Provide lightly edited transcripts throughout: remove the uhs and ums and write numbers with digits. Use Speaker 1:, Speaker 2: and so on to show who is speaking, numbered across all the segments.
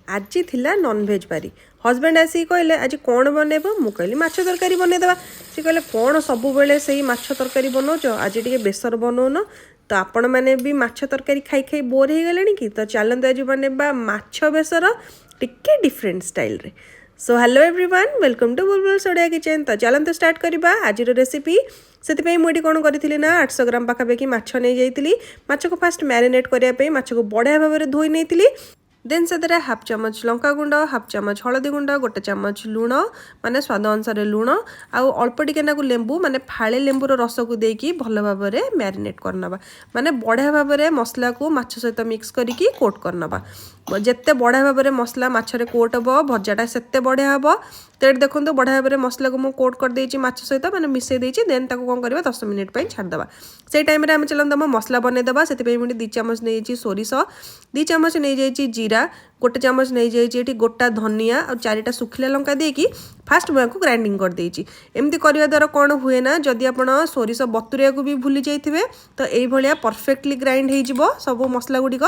Speaker 1: आज थिला नॉनवेज बारी हजबैंड आसिक कहले आज कौन बनैब मु कहली माछ तरकारी बनईदेवा सी कहले कौन सब बेले से माछ तरकारी बनाऊच आज टे बेसर बनौन तो आपण मैंने भी माछ तरकारी खाई खाई बोर हो गले कि तो चलते आज बनैबा माछ बेसर टिके डिफरेंट स्टाइल रे। So hello everyone welcome to Bulbul Odia kitchen. तो चलते स्टार्ट करवा आज रेसिपी से मुझे कौन करी ना 800 ग्राम पाखापाखि माछ नहीं जाइली। माछ को फास्ट मैरिनेट करने माछ को बढ़िया भाव में धोई नहीं देन से हाफ चामच लंका गुंड हाफ चामच हलदी गुंड गोटे चामच लुण माने स्वाद अनुसार लुण आउ अल्प टिके लेंबू माने फाड़े लेंबूर रस को देकी भल भाव में मैरिनेट करना माने बढ़िया भाव में मसला को माछ सहित मिक्स करके कोट करना जिते बढ़िया भाव में मसला माछरे कोट हम भजाटा से बढ़िया हम। तो ये देखो बढ़िया भाव में मसला को मुझे कोट कर माछ सहित मैंने मिसई देती देन ताको कौन करवा 10 मिनिट छाड़देवा से टाइम आम चलते मसला बनईदेवा से मुझे 2 चामच नहीं सोरिष 2 चामच नहीं जाइए जीरा गोटे चामच नहीं जाइए गोटा धनिया और 4टा सुखिला लंका देकी फास्ट मैं ग्राइंडिंग कर देइछि। एमती करवा द्वारा कौन हुए ना जदि आप सोरिष बतुरिया को भी भूली जाइए तो ये परफेक्टली ग्राइंड हो सब मसला गुड़िक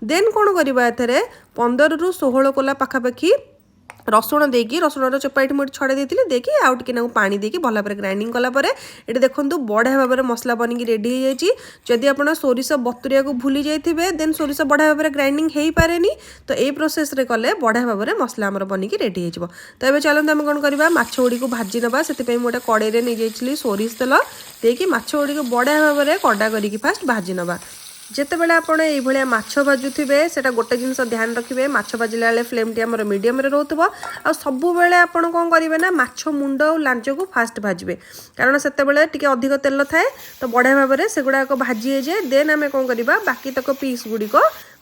Speaker 1: देन कौन करवा एथरे 15 ରୁ 16 कोला पाखापाखि रसुण देकी रसुण चोपाटी मुझे छड़ा देती देखी आउ टे पानी देकी भल भाव ग्राइंडिंग कलापर ये देखो बढ़िया भाव में मसला बनिकी रेडी हो जाइए। जदि आप सोरिष बतुरिया को भूली जाइए देन सोरिष बढ़िया भाव में ग्राइंडिंग हो पारे तो ये प्रोसेस रे कले बढ़िया भाव में मसला आमर बनिकी रेडी हो। तो ये चलते आम कौन करवा माछ गुड़ी को भाजी नवा से गोटे कड़े नहीं जाइए सोरिष तेल देकी माछ गुड़ी को बढ़िया भाव में कड़ा करके फास्ट भाजी नवा। जितेबाला आपड़ ये माछ भाजुवे से गोटे जिनस ध्यान रखिए माछ भाजिला बेले फ्लेम टी आमर मीडियम रोथब आ सब बेले आपड़ कौन करेंगे ना माछ मुंड और लांच को फास्ट भाजबे कारण से अधिक तेल थाए तो बढ़िया भाव में से गुड़ाक भाजी जाए देन आम कौन करवा बाकी तक पीस गुड़िक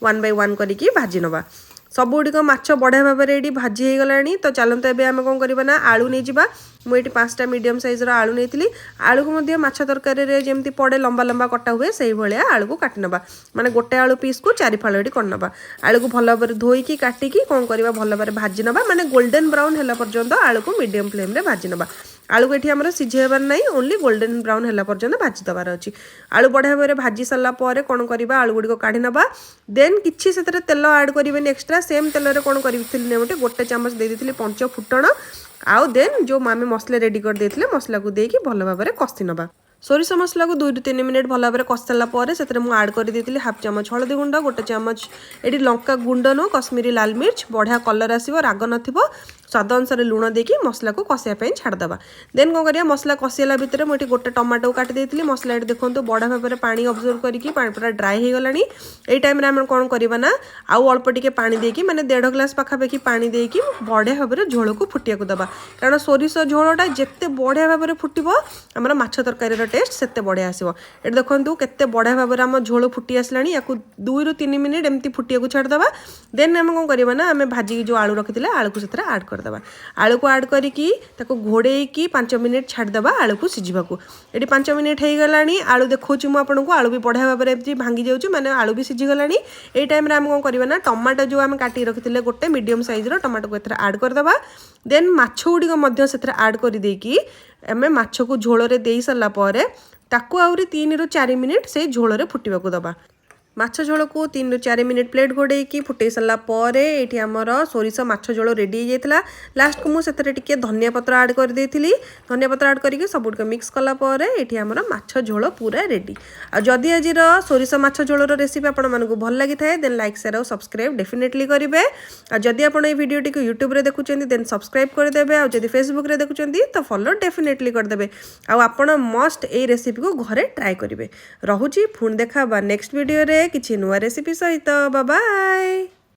Speaker 1: 1 by 1 करके भाजी नवा सब गुड़िक माछ बढ़िया भाव में ये भाजी हो गलानी। तो चलते एवं आम कौन करवा ना आलू नहीं जावा मुझे 5टा मीडियम साइजर आलू नहीं आलू को माछ तरकारी जमी पड़े लंबा लंबा कटा हुए से भाया आलू को काटि नवा माने गोटे आलू पीस को 4 फाड़ करनवा आलू को भल भाव धोईकी काटिकी कौन करवा भल भाव भाजी नवा माने गोल्डन ब्राउन है पर्यंत आलू को मीडियम फ्लेम रे भाजी नवा। आलू को ये आम सीझेबार ना ओनली गोल्डन ब्राउन है पर्यंत भाजी देवार अच्छी आलू बढ़िया भाव में भाजी सारा पर कौन करवा आलू गुड़ी काढ़ी नवा देन किसी से तेल आड करेंगे एक्सट्रा सेम तेल कौन करी गोटे चामच दे दी 5 फुटण आउ देन जो आम मसला रेडी कर देथिले मसला को देकी भल भाव में कषि नवा सोरिष मसला को 2 ରୁ 3 मिनिट भल भाव में कषि सारापर से आड कर देती हाफ चामच हलदी गुंड गोटे चामच ये लंका गुंड नो कश्मीरी लाल मिर्च बढ़िया कलर आसो राग नथिबो स्वाद अनुसार लुण देकी मसला को कषापी छाड़देवा देन कौन करिया मसला कषिला भितर मुझे गोटे टमाटो काटी देती मसला ये देखो बढ़िया भाव में पानी अब्जर्व करके पानी पूरा ड्राई हो गलानी ये टाइम आम कौन करवा ना आउ अल्प टिके पानी देकी माने 1.5 ग्लास पाखापाखि पानी देकी बढ़िया भाव में झोल को फुटिया दबा कारण सोरिष झोलटा जिते बढ़िया भाव में फुटब आम माछ तरकारी टेस्ट से बढ़िया आसो। ये देखो केते बढ़िया भाव में आम झोल फुटी आसला 2 ରୁ 3 मिनिट एमती फुटिया छाड़देवा देन आम कौन करवा ना आम भाजी जो आलू रखी आलू को से आड करदेवा आलू को आड करके घोड़ेकी 5 मिनिट छाड़देवा आलू को सीझाक ये 5 मिनिट हो गलानी आलू देखा मुझे को आलू भी बढ़िया भाव में भांगी जाऊँ माने आलू भी सीझीगलानी ये टाइम आम कौन करवा ना टमाटो जो आम काटी रखी गोटे मीडियम साइज टमाटो को एथरे आड करदेवा देन माछ गुड़िक से आड कर देकी आम माछ को झोल दे सारापर ताकू आहरी 3 ରୁ 4 मिनिट से झोल फुटवाक दबा माछ झोल को 3 ରୁ 4 मिनिट प्लेट घोड़ेकी फुटे सारापर ये आमर सोरिष माछ झोल रेडी होता लास्ट को मुझे टिके धनिया पत्र आड कर देती धनिया पत्र आड करके सबुक मिक्स कलापर ये आमर माछ झोल पूरा रेडी। आ जदि आज सोरिष माछ झोलर रेसिपी आपको भल लगी थाए देन लाइक शेयर और सब्सक्राइब डेफिनेटली करेंगे। आ जदि आप वीडियो टी यूट्यूब रे देखुं देन सब्सक्राइब करदे और जदि फेसबुक रे देखुं तो फॉलो डेफिनेटली करदे आपण मस्ट ए रेसिपी को घरे ट्राई करेंगे। रहुची पुणी देखा नेक्स्ट वीडियो रे किछि नुआ रेसिपी सहित बाय बाय।